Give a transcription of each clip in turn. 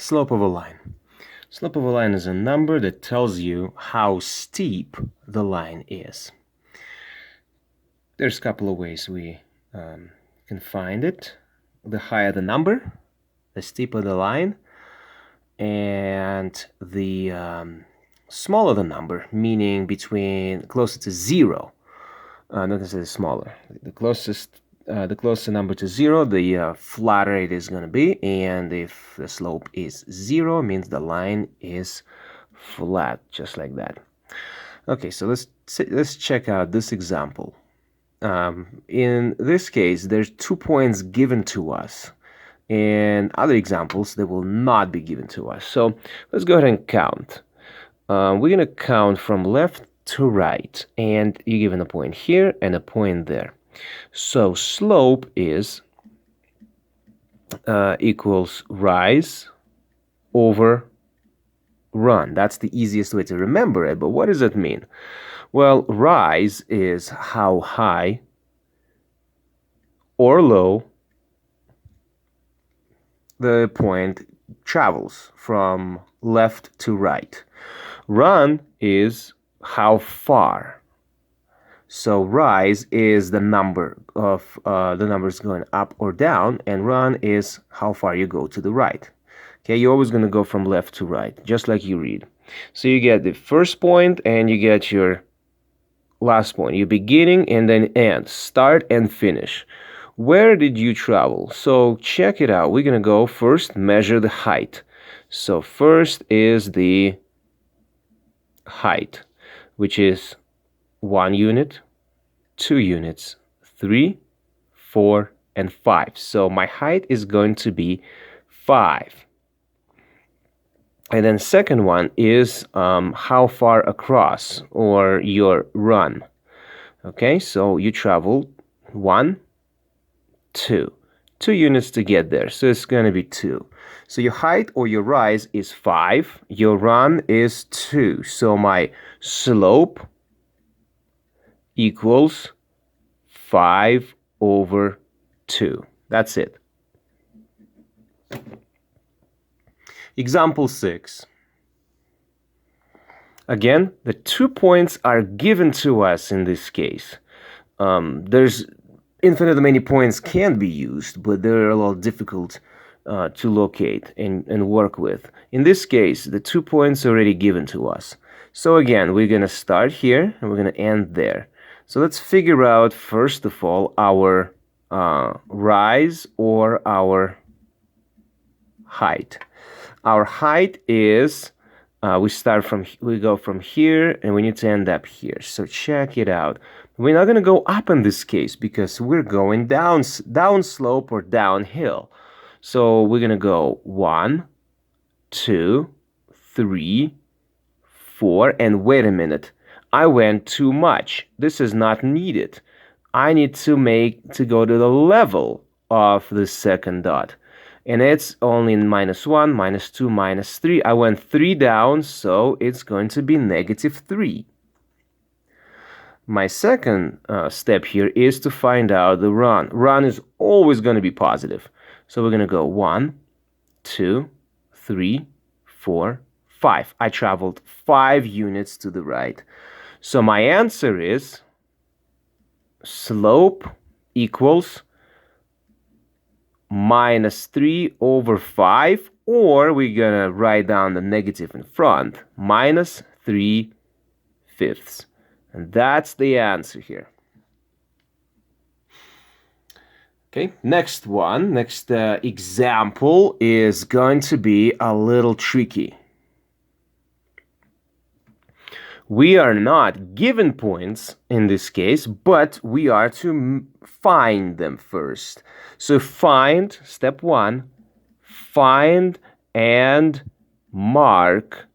Slope of a line. Slope of a line is a number that tells you how steep the line is. There's a couple of ways we can find it. The higher the number, the steeper the line, and the smaller the number, meaning closer to zero, not necessarily smaller. The closer number to zero, the flatter it is going to be, and if the slope is zero, means the line is flat, just like that. Okay, so let's check out this example. In this case, there's 2 points given to us. In other examples, they will not be given to us. So let's go ahead and count. We're going to count from left to right, and you're given a point here and a point there. So slope is equals rise over run. That's the easiest way to remember it, but what does it mean? Well, rise is how high or low the point travels from left to right. Run is how far. So rise is the number of the numbers going up or down, and run is how far you go to the right. Okay, you're always going to go from left to right, just like you read. So you get the first point and you get your last point. You're beginning and then end, start and finish. Where did you travel? So check it out. We're going to go first measure the height. So first is the height, which is 1 unit, 2 units, 3, 4, and 5. So my height is going to be 5. And then second one is how far across, or your run. Okay, so you travel 1, 2. 2 units to get there, so it's going to be 2. So your height or your rise is 5, your run is 2. So my slope equals 5 over 2. That's it. Example 6. Again, the 2 points are given to us in this case. There's infinitely many points can be used, but they're a lot difficult to locate and work with. In this case, the 2 points are already given to us. So again, we're going to start here and we're going to end there. So let's figure out, first of all, our rise or our height. Our height is, we go from here and we need to end up here. So check it out. We're not going to go up in this case because we're going down slope or downhill. So we're going to go 1, 2, 3, 4, and wait a minute. I went too much. This is not needed. I need to go to the level of the second dot. And it's only -1, -2, -3. I went 3 down, so it's going to be -3. My second step here is to find out the run. Run is always going to be positive. So we're going to go 1, 2, 3, 4, 5. I traveled 5 units to the right. So my answer is slope equals -3 over 5, or we're going to write down the negative in front, -3/5. And that's the answer here. Okay, next example is going to be a little tricky. We are not given points in this case, but we are to find them first. So find, step 1, find and mark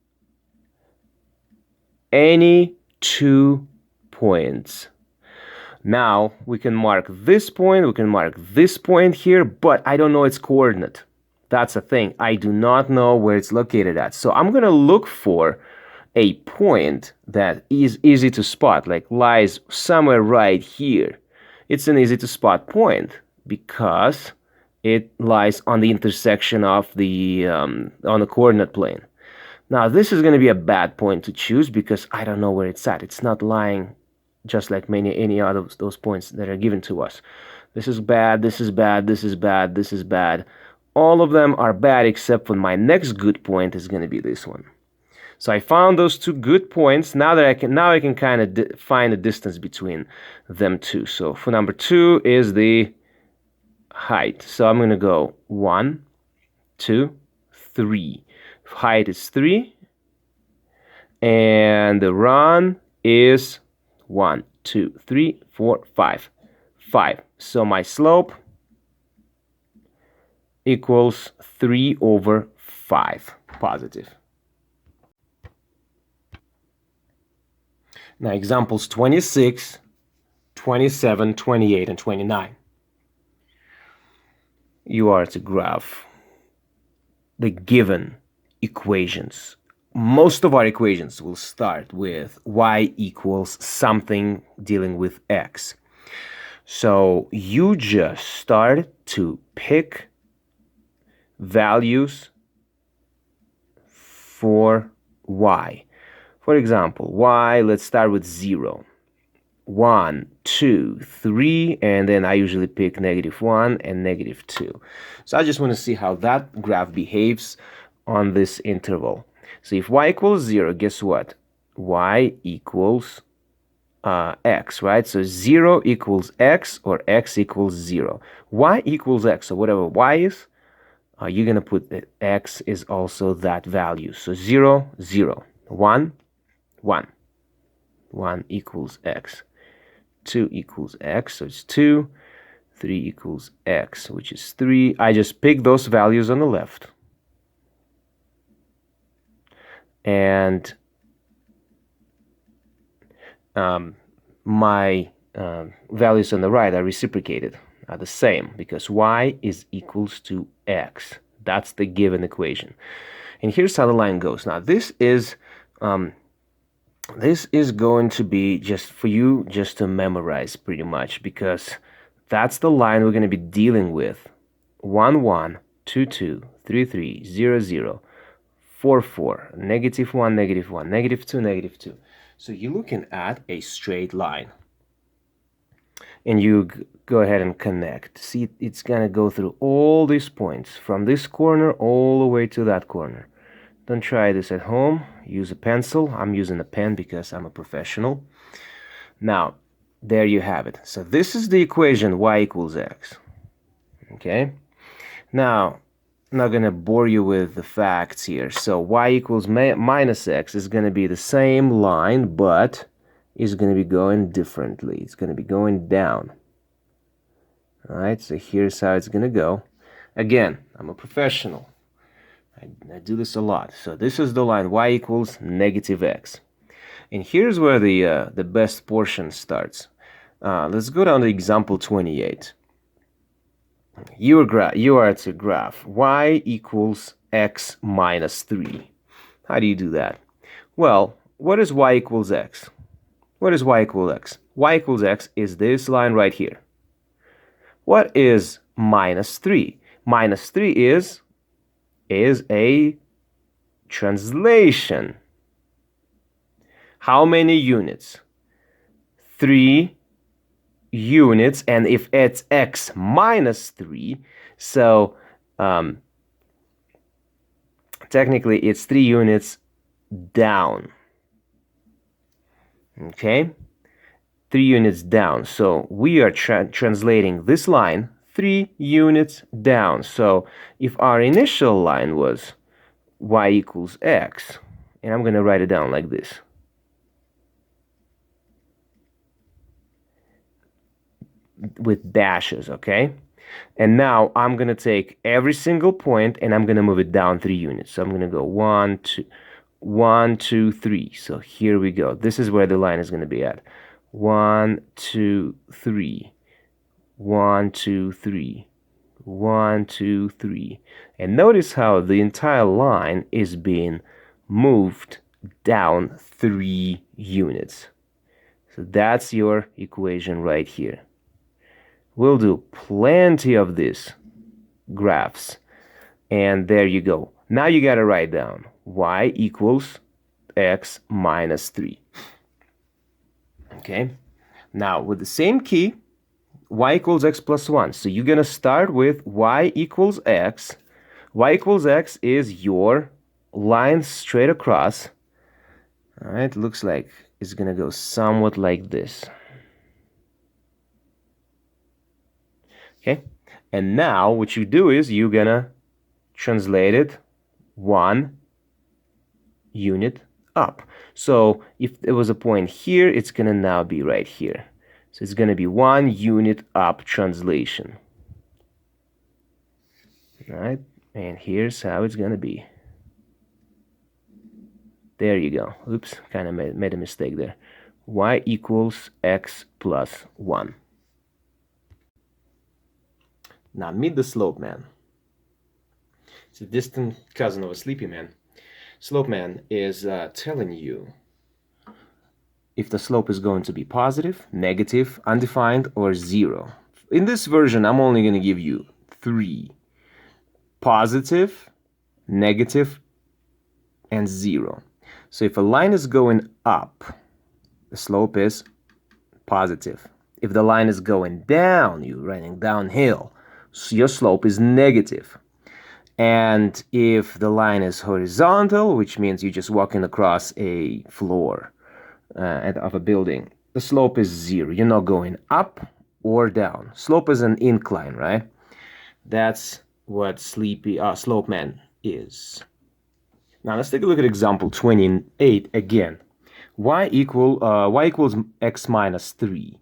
any 2 points. Now we can mark this point, we can mark this point here, but I don't know its coordinate. That's a thing. I do not know where it's located at. So I'm going to look for a point that is easy to spot, like lies somewhere right here. It's an easy to spot point because it lies on the intersection of the on the coordinate plane. Now this is going to be a bad point to choose because I don't know where it's at. It's not lying just like any other of those points that are given to us. This is bad, this is bad, this is bad, this is bad. All of them are bad except for my next good point is going to be this one. So I found those two good points. Now I can kind of find the distance between them two. So for number 2 is the height. So I'm going to go 1, 2, 3. Height is 3. And the run is 1, 2, 3, 4, 5. 5. So my slope equals 3/5 positive. Now examples 26, 27, 28, and 29. You are to graph the given equations. Most of our equations will start with y equals something dealing with x. So you just start to pick values for y. For example, y, let's start with 0. 1, 2, 3, and then I usually pick -1 and -2. So I just want to see how that graph behaves on this interval. So if y equals 0, guess what? Y equals x, right? So 0 equals x or x equals 0. Y equals x, so whatever y is, you're going to put that x is also that value. So 0, 0, 1, 1. 1 equals x. 2 equals x, so it's 2. 3 equals x, which is 3. I just pick those values on the left. And my values on the right are reciprocated, are the same, because y is equals to x. That's the given equation. And here's how the line goes. Now this is going to be just for you just to memorize pretty much, because that's the line we're going to be dealing with. 1, 1, 2, 2, 3, 3, 0, 0, 4, 4, -1, -1, -2, -2. So you're looking at a straight line. And you go ahead and connect. See, it's going to go through all these points, from this corner all the way to that corner. Don't try this at home. Use a pencil. I'm using a pen because I'm a professional. Now, there you have it. So this is the equation y equals x. Okay? Now, I'm not going to bore you with the facts here. So y equals minus x is going to be the same line, but is going to be going differently. It's going to be going down. All right, so here's how it's going to go. Again, I'm a professional. I do this a lot. So this is the line y equals -x. And here's where the best portion starts. Let's go down to example 28. You are to graph y equals x minus 3. How do you do that? Well, what is y equals x? What is y equals x? Y equals x is this line right here. What is minus 3? Minus 3 is a translation. How many units? 3 units, and if it's x minus 3, so technically it's 3 units down. Okay, 3 units down. So we are translating this line 3 units down. So if our initial line was y equals x, and I'm going to write it down like this. With dashes, okay? And now I'm going to take every single point and I'm going to move it down 3 units. So I'm going to go 1, 2, 1, 2, 3. So here we go. This is where the line is going to be at. 1, 2, 3. 1, 2, 3. 1, 2, 3. And notice how the entire line is being moved down 3 units. So that's your equation right here. We'll do plenty of this graphs. And there you go. Now you got to write down y equals x minus 3. Okay? Now, with the same key, y equals x plus 1. So you're going to start with y equals x. Y equals x is your line straight across. All right, looks like it's going to go somewhat like this. Okay? And now what you do is you're going to translate it 1 unit up. So if there was a point here, it's going to now be right here. So it's going to be 1 unit up translation. All right, and here's how it's going to be. There you go. Oops, kind of made a mistake there. Y equals x plus 1. Now meet the slope man. It's a distant cousin of a sleepy man. Slope man is telling you if the slope is going to be positive, negative, undefined, or 0. In this version, I'm only going to give you 3. Positive, negative, and 0. So if a line is going up, the slope is positive. If the line is going down, you're running downhill, so your slope is negative. And if the line is horizontal, which means you're just walking across a floor of a building, the slope is 0. You're not going up or down. Slope is an incline, right? That's what slope man is. Now let's take a look at example 28 again. Y equals x minus 3.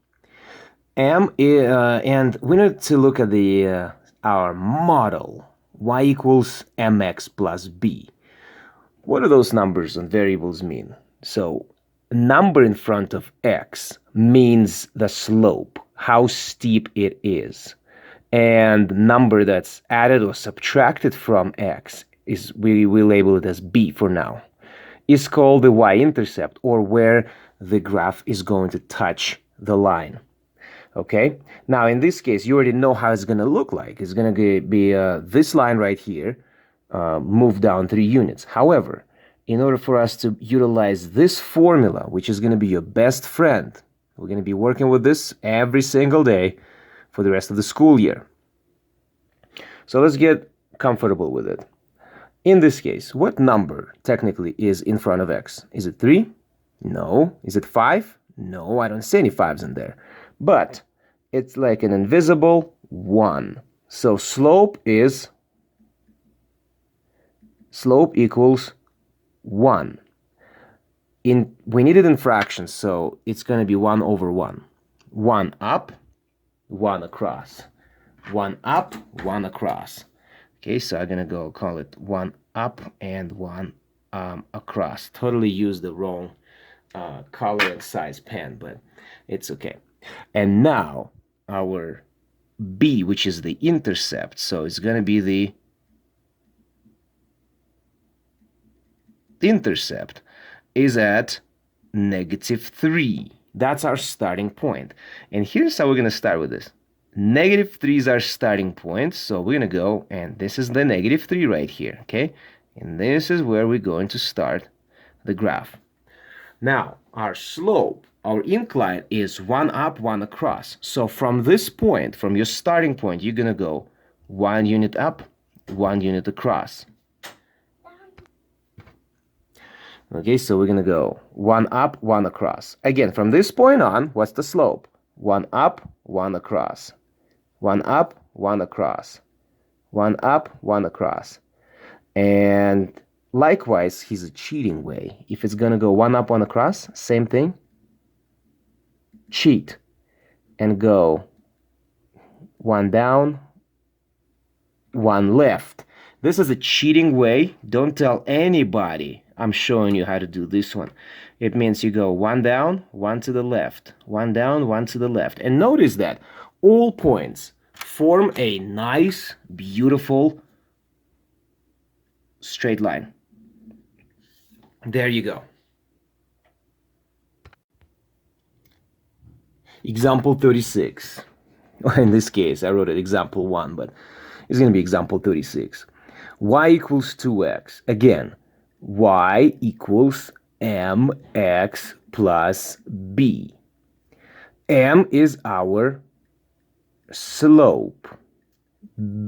And we need to look at the our model. Y equals mx plus b. What do those numbers and variables mean? So a number in front of x means the slope, how steep it is. And number that's added or subtracted from x is, we label it as b for now, is called the y-intercept, or where the graph is going to touch the line. Okay, now in this case, you already know how it's going to look like. It's going to be this line right here, moved down 3 units. However, in order for us to utilize this formula, which is going to be your best friend, we're going to be working with this every single day for the rest of the school year. So let's get comfortable with it. In this case, what number technically is in front of x? Is it 3? No. Is it 5? No, I don't see any 5s in there. But it's like an invisible 1. So slope equals 1. We need it in fractions, so it's going to be 1 over 1. 1 up, 1 across. 1 up, 1 across. Okay, so I'm going to go call it 1 up and 1 across. Totally used the wrong color and size pen, but it's okay. And now our b, which is the intercept, so it's going to be the intercept, is at -3. That's our starting point. And here's how we're going to start with this. -3 is our starting point, so we're going to go, and this is the -3 right here, okay? And this is where we're going to start the graph. Now, our slope, our incline is 1 up, 1 across. So from this point, from your starting point, you're going to go 1 unit up, 1 unit across. Okay, so we're going to go 1 up, 1 across. Again, from this point on, what's the slope? 1 up, 1 across. 1 up, 1 across. 1 up, 1 across. And likewise, here's a cheating way. If it's going to go 1 up, 1 across, same thing. Cheat and go 1 down, 1 left. This is a cheating way. Don't tell anybody I'm showing you how to do this one. It means you go 1 down, 1 to the left, 1 down, 1 to the left. And notice that all points form a nice, beautiful straight line. There you go. Example 36. In this case, I wrote it example 1, but is going to be example 36. Y equals 2x. Again, y equals mx plus b. M is our slope.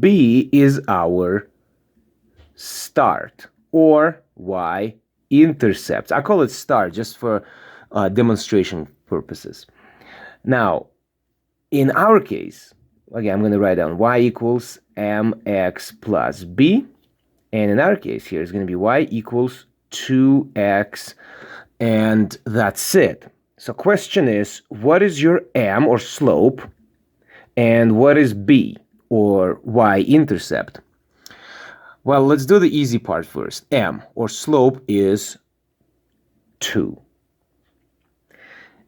B is our start, or y-intercept. I call it start just for demonstration purposes. Now, in our case, again, I'm going to write down y equals mx plus b. And in our case here, it's going to be y equals 2x, and that's it. So question is, what is your m, or slope, and what is b, or y-intercept? Well, let's do the easy part first. M, or slope, is 2.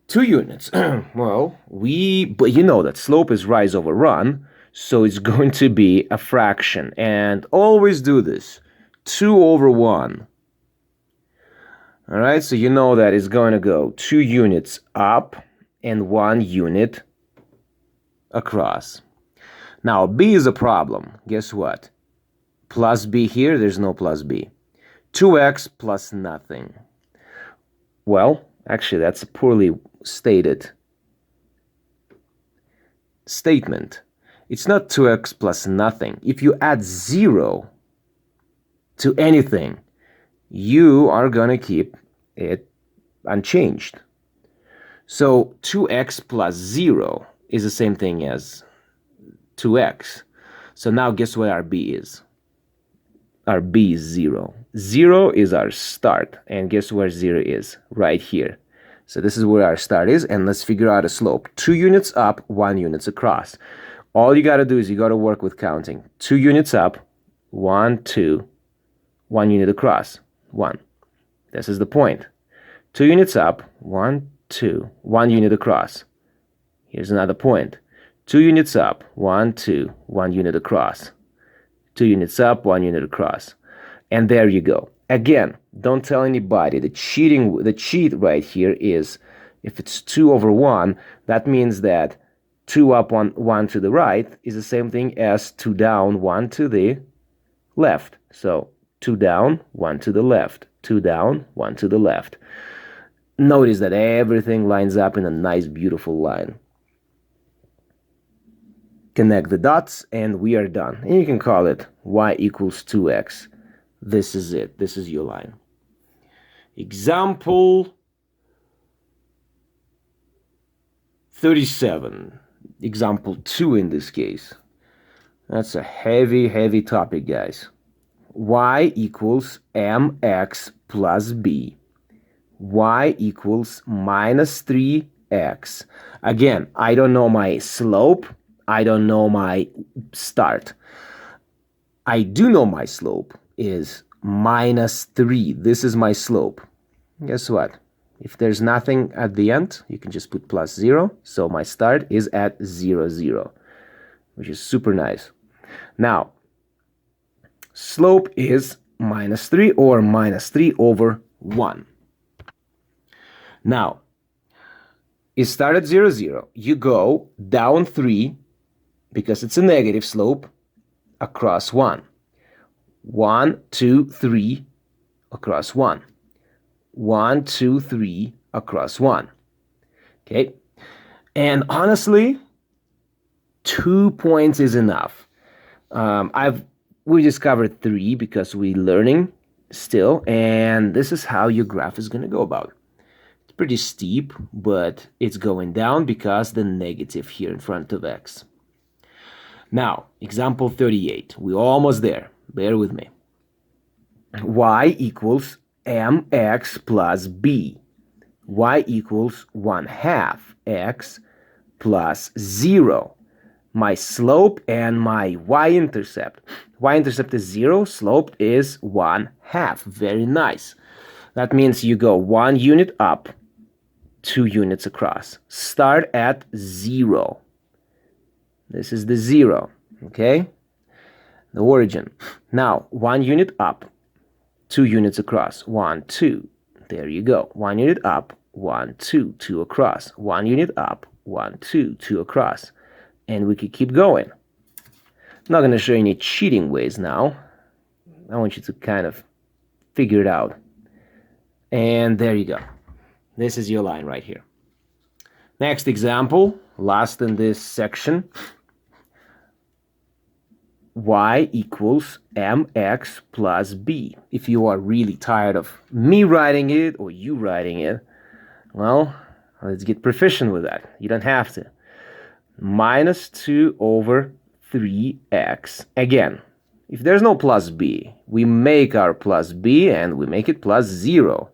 2 units. Well, but you know that slope is rise over run, so it's going to be a fraction. And always do this. 2 over 1. All right, so you know that it's going to go 2 units up and 1 unit across. Now, b is a problem. Guess what? Plus b here, there's no plus b. 2x plus nothing. Well, actually, that's a poorly stated statement. It's not 2x plus nothing. If you add 0 to anything, you are going to keep it unchanged. So 2x plus 0 is the same thing as 2x. So now guess what our b is? Our b is 0. 0 is our start. And guess where 0 is? Right here. So this is where our start is. And let's figure out a slope. 2 units up, 1 units across. All you got to do is you got to work with counting. 2 units up, 1, 2, 1 unit across, 1. This is the point. 2 units up, 1, 2, 1 unit across. Here's another point. 2 units up, 1, 2, 1 unit across. 2 units up, 1 unit across. And there you go. Again, don't tell anybody. The cheat right here is, if it's 2 over 1, that means that 2 up, 1 to the right is the same thing as 2 down, 1 to the left. So 2 down, 1 to the left. 2 down, 1 to the left. Notice that everything lines up in a nice, beautiful line. Connect the dots, and we are done. And you can call it y equals 2x. This is it. This is your line. Example 37. Example 2 in this case. That's a heavy, heavy topic, guys. Y equals mx plus b. Y equals minus 3x. Again, I don't know my slope. I don't know my start. I do know my slope is minus 3. This is my slope. Guess what? If there's nothing at the end, you can just put plus 0. So my start is at 0, 0, which is super nice. Now, slope is minus 3, or minus 3 over 1. Now, it started 0, 0. You go down 3, because it's a negative slope, across 1. 1, 2, 3, across 1. 1, 2, 3, across 1. Okay? And honestly, 2 points is enough. We discovered 3 because we're learning still, and this is how your graph is going to go about. It's pretty steep, but it's going down because the negative here in front of x. Now, example 38. We're almost there. Bear with me. Y equals mx plus b. Y equals 1/2 x plus 0. My slope and my y-intercept. Y-intercept is 0. Slope is 1/2. Very nice. That means you go 1 unit up, 2 units across. Start at 0. This is the 0, okay? The origin. Now, 1 unit up, 2 units across. 1, 2. There you go. 1 unit up, 1, 2, 2 across. 1 unit up, 1, 2, 2 across. And we could keep going. not going to show you any cheating ways now. I want you to kind of figure it out. And there you go. This is your line right here. Next example, last in this section. Y equals mx plus b. If you are really tired of me writing it or you writing it, well, let's get proficient with that. You don't have to. Minus 2 over 3x. Again, if there's no plus b, we make our plus b and we make it plus 0.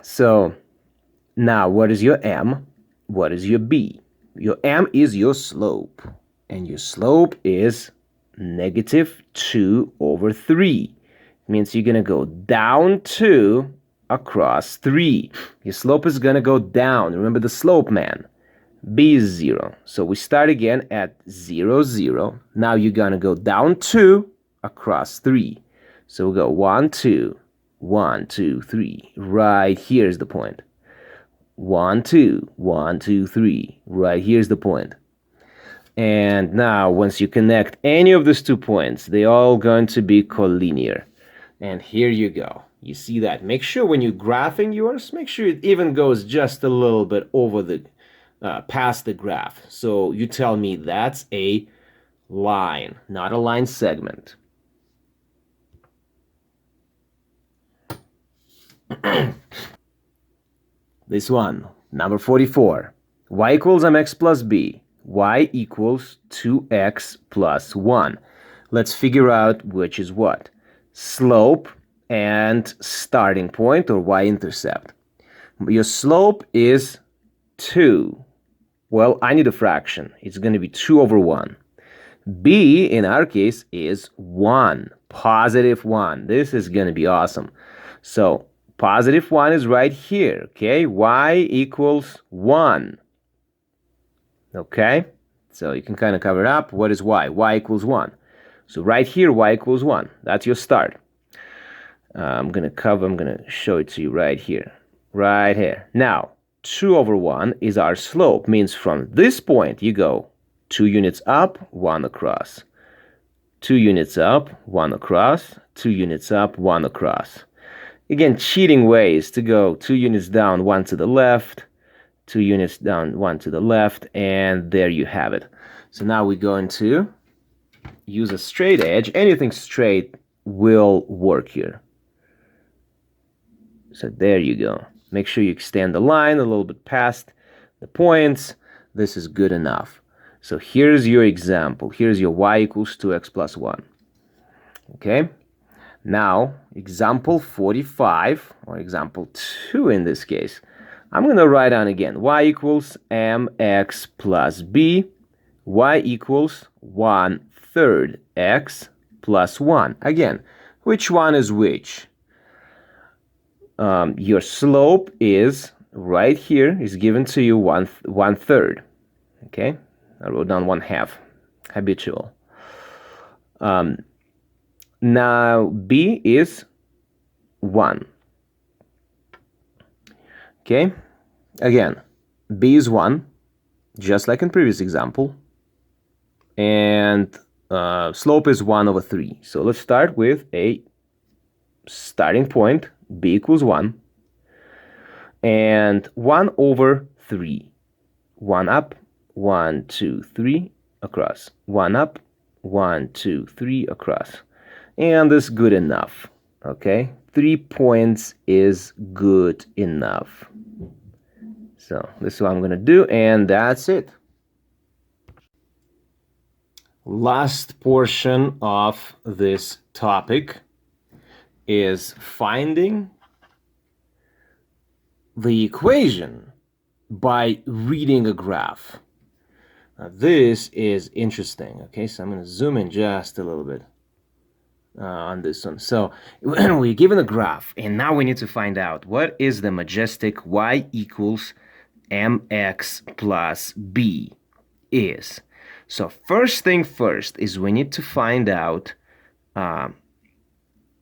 So now what is your m? What is your b? Your m is your slope, and your slope is negative 2 over 3. It means you're going to go down 2 across 3. Your slope is going to go down. Remember the slope, man. B is 0. So we start again at 0, 0. Now you're going to go down 2 across 3. So we'll go 1, 2, 1, 2, 3. Right here's the point. 1, 2, 1, 2, 3. Right here's the point. And now once you connect any of these 2 points, they're all going to be collinear. And here you go. You see that? Make sure when you're graphing yours, make sure it even goes just a little bit over the past the graph. So you tell me that's a line, not a line segment. This one, number 44. Y equals mx plus b. Y equals 2x plus 1. Let's figure out which is what. Slope and starting point, or y-intercept. Your slope is 2. Well, I need a fraction. It's going to be 2 over 1. B, in our case, is 1. Positive 1. This is going to be awesome. So, positive 1 is right here, okay? Y equals 1. Okay? So, you can kind of cover it up. What is y? Y equals 1. So, right here, y equals 1. That's your start. I'm going to show it to you right here. Right here. Now, 2 over 1 is our slope. Means from this point, you go 2 units up, 1 across. 2 units up, 1 across. 2 units up, 1 across. Again, cheating ways to go 2 units down, 1 to the left. 2 units down, 1 to the left. And there you have it. So now we're going to use a straight edge. Anything straight will work here. So there you go. Make sure you extend the line a little bit past the points. This is good enough. So here's your example. Here's your y equals 2x plus 1. Okay? Now, example 45, or example 2 in this case. I'm going to write down again. Y equals mx plus b. Y equals 1/3 x plus 1. Again, which one is which? Your slope is right here, is given to you 1/3. Okay, I wrote down 1/2, habitual. Now b is 1. Okay, again, b is 1, just like in previous example, and slope is 1 over 3. So let's start with a starting point. B equals 1, and 1 over 3. 1 up, 1, 2, 3 across. 1 up, 1, 2, 3 across. And this is good enough. Okay, 3 points is good enough. So this is what I'm going to do, and that's it. Last portion of this topic is finding the equation by reading a graph. Now, this is interesting. Okay, so I'm going to zoom in just a little bit on this one. So we're given a graph, and now we need to find out what is the majestic y equals mx plus b is. So first thing first is we need to find out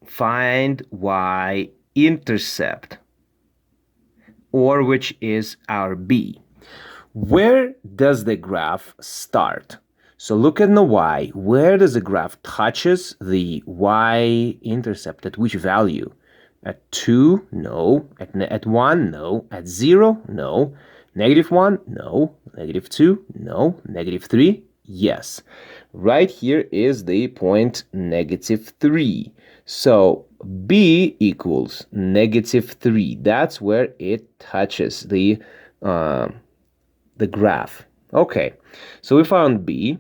find y-intercept, or which is our b. Where does the graph start? So look at the y. Where does the graph touches the y-intercept? At which value? At 2? No. At 1? No. At 0? No. -1? No. -2? No. -3? Yes. Right here is the point -3. So b equals -3. That's where it touches the graph. Okay, so we found b,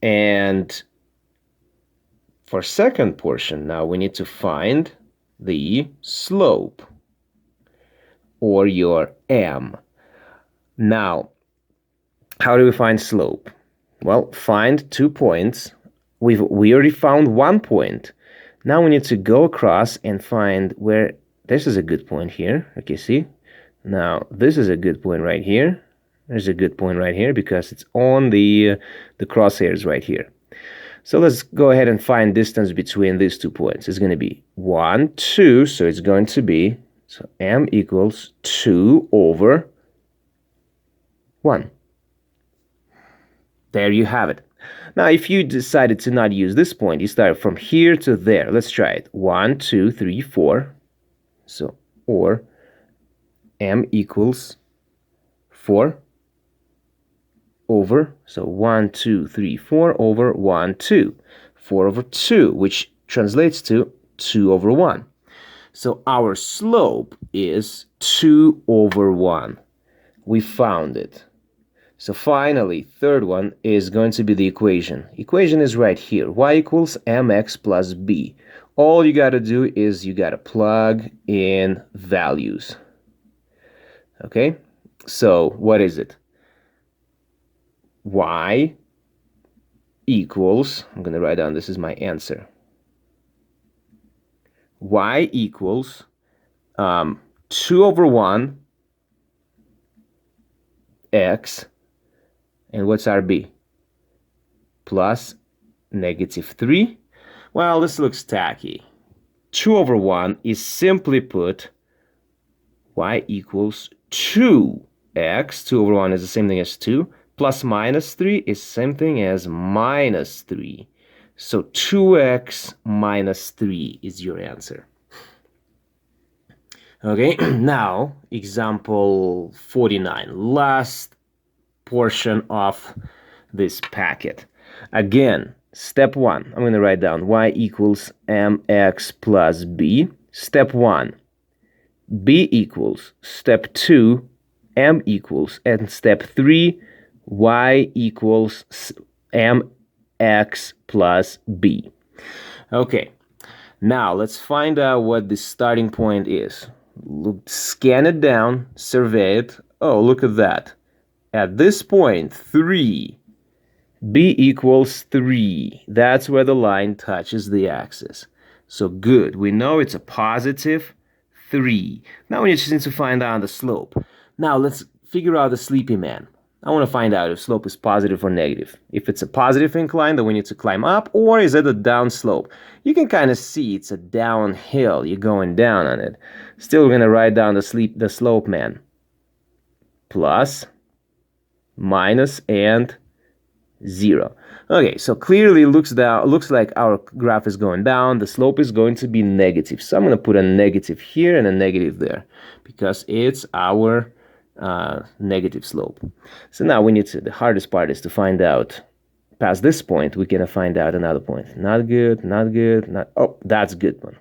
and for second portion now we need to find the slope, or your m. Now, how do we find slope? Well, find 2 points. We already found 1 point. Now we need to go across and find where this is a good point here. Okay, see? Now this is a good point right here. There's a good point right here because it's on the crosshairs right here. So let's go ahead and find distance between these 2 points. It's going to be 1, 2, so it's going to be, so m equals 2 over 1. There you have it. Now, if you decided to not use this point, you start from here to there. Let's try it. 1, 2, 3, 4. So, or m equals 4 over, so 1, 2, 3, 4 over 1, 2. 4 over 2, which translates to 2 over 1. So our slope is 2 over 1. We found it. So finally, third one is going to be the equation. Equation is right here. Y equals mx plus b. All you got to do is you got to plug in values. Okay? So what is it? Y equals, I'm going to write down, this is my answer. Y equals 2 over 1 x, and what's our b? Plus -3. Well, this looks tacky. 2 over 1 is simply put y equals 2x. 2 over 1 is the same thing as 2. Plus -3 is same thing as -3. So 2x minus 3 is your answer. Okay, now example 49, last portion of this packet. Again, step 1, I'm going to write down y equals mx plus b. Step 1, b equals. Step 2, m equals. And step 3, y equals mx plus b. Okay, now let's find out what the starting point is. Look, scan it down, survey it. Oh, look at that. At this point, 3, b equals 3. That's where the line touches the axis. So good, we know it's a positive 3. Now we just need to find out the slope. Now let's figure out the sleepy man. I want to find out if slope is positive or negative. If it's a positive incline, then we need to climb up, or is it a down slope? You can kind of see it's a downhill. You're going down on it. Still, we're going to write down the slope man. Plus, minus, and 0. Okay, so clearly it looks like our graph is going down. The slope is going to be negative. So I'm going to put a negative here and a negative there because it's our negative slope. So now we need to, the hardest part is to find out, past this point, we can find out another point. Not good, not good, not, oh, that's good one.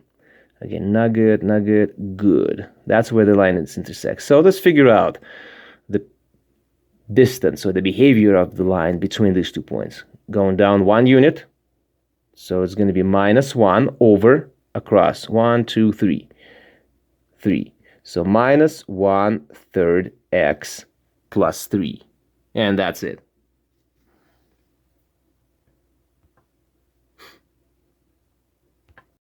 Again, not good, not good, good. That's where the lines intersect. So let's figure out the distance or the behavior of the line between these 2 points. Going down 1 unit, so it's going to be -1 over across 1, 2, 3. 3. So -1/3 x plus 3. And that's it.